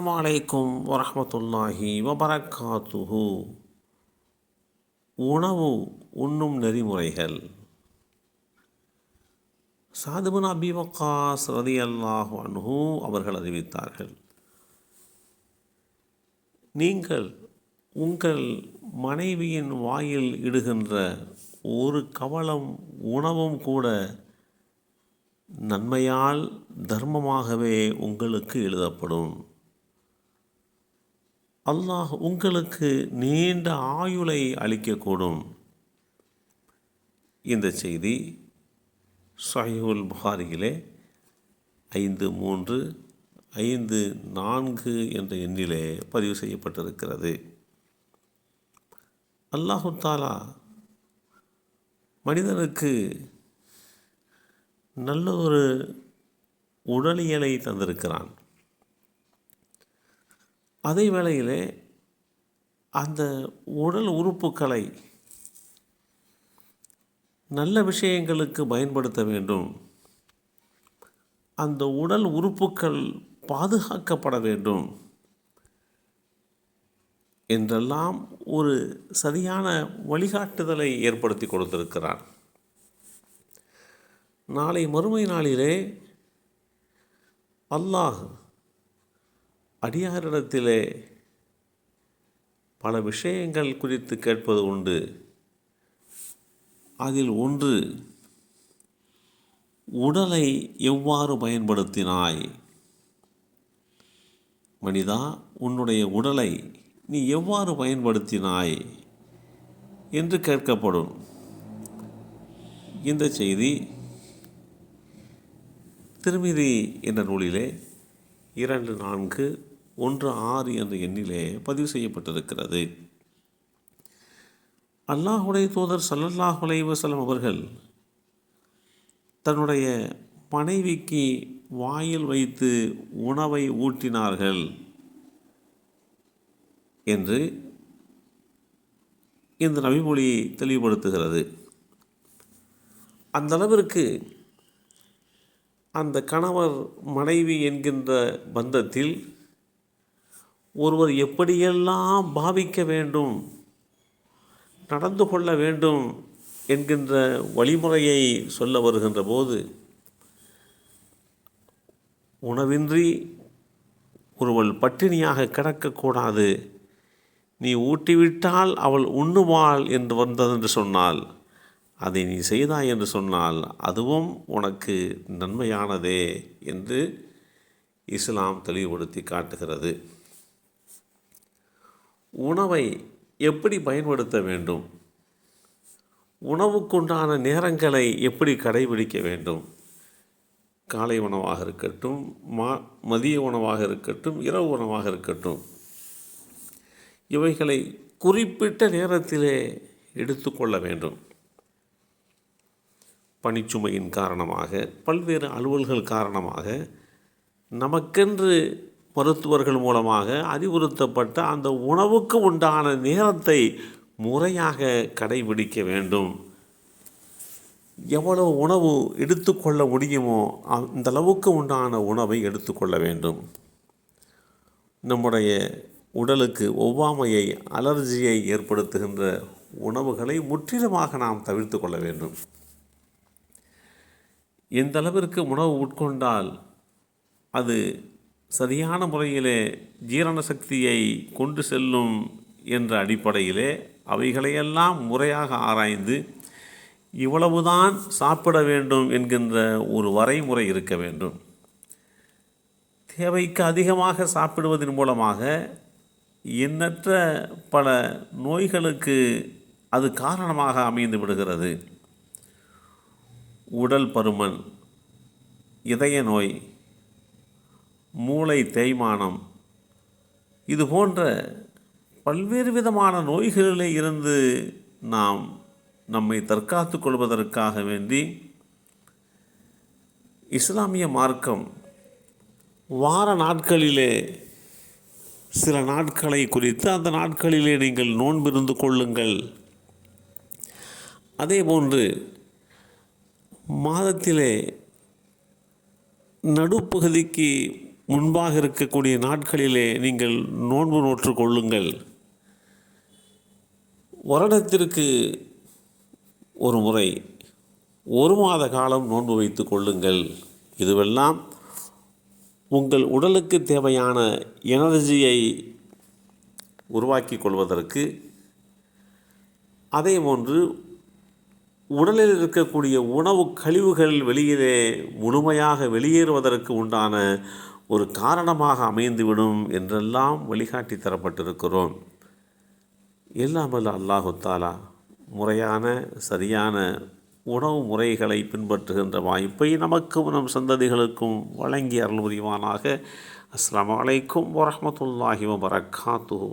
அஸ்ஸலாமு அலைக்கும் வரஹ்மத்துல்லாஹி வபரகாத்துஹு. உணவு உண்ணும் நெறிமுறைகள். சஅத் இப்னு அபீ வக்காஸ் ரலியல்லாஹு அன்ஹு அவர்கள் அறிவித்தார்கள், நீங்கள் உங்கள் மனைவியின் வாயில் இடுகின்ற ஒரு கவளம் உணவும் கூட நன்மையால் தர்மமாகவே உங்களுக்கு எழுதப்படும். அல்லாஹ் உங்களுக்கு நீண்ட ஆயுளை அளிக்கக்கூடும். இந்த செய்தி ஸஹீஹுல் புகாரியிலே 5354 என்ற எண்ணிலே பதிவு செய்யப்பட்டிருக்கிறது. அல்லாஹு தாலா மனிதனுக்கு நல்ல ஒரு உடலியலை தந்திருக்கிறான். அதே வேளையிலே அந்த உடல் உறுப்புகளை நல்ல விஷயங்களுக்கு பயன்படுத்த வேண்டும். அந்த உடல் உறுப்புகள் பாதுகாக்கப்பட வேண்டும் என்றெல்லாம் ஒரு சரியான வழிகாட்டுதலை ஏற்படுத்தி கொடுத்திருக்கிறான். நாளை மறுமை நாளிலே அல்லாஹ் அடியாரிடத்திலே பல விஷயங்கள் குறித்து கேட்பது உண்டு. அதில் ஒன்று, உடலை எவ்வாறு பயன்படுத்தினாய்? மனிதா, உன்னுடைய உடலை நீ எவ்வாறு பயன்படுத்தினாய் என்று கேட்கப்படும். இந்த செய்தி திருமிதி என்ற நூலிலே 2416 என்ற எண்ணிலே பதிவு செய்யப்பட்டிருக்கிறது. அல்லாஹுடைய தூதர் ஸல்லல்லாஹு அலைஹி வஸல்லம் அவர்கள் தன்னுடைய மனைவிக்கு வாயில் வைத்து உணவை ஊட்டினார்கள் என்று இந்த நபிமொழி தெளிவுபடுத்துகிறது. அந்த அளவிற்கு அந்த கணவர் மனைவி என்கின்ற பந்தத்தில் ஒருவர் எப்படியெல்லாம் பாவிக்க வேண்டும், நடந்து கொள்ள வேண்டும் என்கின்ற வழிமுறையை சொல்ல வருகின்ற போது, உணவின்றி ஒருவள் பட்டினியாக கிடக்கக்கூடாது, நீ ஊட்டிவிட்டால் அவள் உண்ணுவாள் என்று வந்ததென்று சொன்னால், அதை நீ செய்தாய் என்று சொன்னால் அதுவும் உனக்கு நன்மையானதே என்று இஸ்லாம் தெளிவுபடுத்தி காட்டுகிறது. உணவை எப்படி பயன்படுத்த வேண்டும், உணவுக்குண்டான நேரங்களை எப்படி கடைபிடிக்க வேண்டும், காலை உணவாக இருக்கட்டும், மதிய உணவாக இருக்கட்டும், இரவு உணவாக இருக்கட்டும், இவைகளை குறிப்பிட்ட நேரத்திலே எடுத்துக்கொள்ள வேண்டும். பணிச்சுமையின் காரணமாக, பல்வேறு அலுவல்கள் காரணமாக நமக்கென்று மருத்துவர்கள் மூலமாக அறிவுறுத்தப்பட்ட அந்த உணவுக்கு உண்டான நேரத்தை முறையாக கடைபிடிக்க வேண்டும். எவ்வளவு உணவு எடுத்துக்கொள்ள முடியுமோ அந்த அளவுக்கு உண்டான உணவை எடுத்துக்கொள்ள வேண்டும். நம்முடைய உடலுக்கு ஒவ்வாமையை, அலர்ஜியை ஏற்படுத்துகின்ற உணவுகளை முற்றிலுமாக நாம் தவிர்த்து கொள்ள வேண்டும். எந்த அளவிற்கு உணவு உட்கொண்டால் அது சரியான முறையிலே ஜீரண சக்தியை கொண்டு செல்லும் என்ற அடிப்படையிலே அவைகளையெல்லாம் முறையாக ஆராய்ந்து இவ்வளவுதான் சாப்பிட வேண்டும் என்கின்ற ஒரு வரைமுறை இருக்க வேண்டும். தேவைக்கு அதிகமாக சாப்பிடுவதன் மூலமாக எண்ணற்ற பல நோய்களுக்கு அது காரணமாக அமைந்து விடுகிறது. உடல் பருமன், இதய நோய், மூளை தேய்மானம், இது போன்ற பல்வேறு விதமான நோய்களிலே இருந்து நாம் நம்மை தற்காத்து கொள்வதற்காக வேண்டி இஸ்லாமிய மார்க்கம் வார நாட்களிலே சில நாட்களை குறித்து அந்த நாட்களிலே நீங்கள் நோன்பிருந்து கொள்ளுங்கள். அதேபோன்று மாதத்திலே நடுப்பகுதிக்கு முன்பாக இருக்கக்கூடிய நாட்களிலே நீங்கள் நோன்பு நோற்று கொள்ளுங்கள். வருடத்திற்கு ஒரு முறை 1 மாத காலம் நோன்பு வைத்து கொள்ளுங்கள். இதுவெல்லாம் உங்கள் உடலுக்கு தேவையான எனர்ஜியை உருவாக்கி கொள்வதற்கு, அதேபோன்று உடலில் இருக்கக்கூடிய உணவு கழிவுகள் வெளியிலே முழுமையாக வெளியேறுவதற்கு உண்டான ஒரு காரணமாக அமைந்துவிடும் என்றெல்லாம் வழிகாட்டி தரப்பட்டிருக்கிறோம். இல்லாமல் அல்லாஹு தாலா முறையான சரியான உணவு முறைகளை பின்பற்றுகின்ற வாய்ப்பை நமக்கும் நம் சந்ததிகளுக்கும் வழங்கி அருள் புரிவானாக. அஸ்ஸலாமு அலைக்கும் வரஹ்மத்துல்லாஹி வபரகாத்துஹு.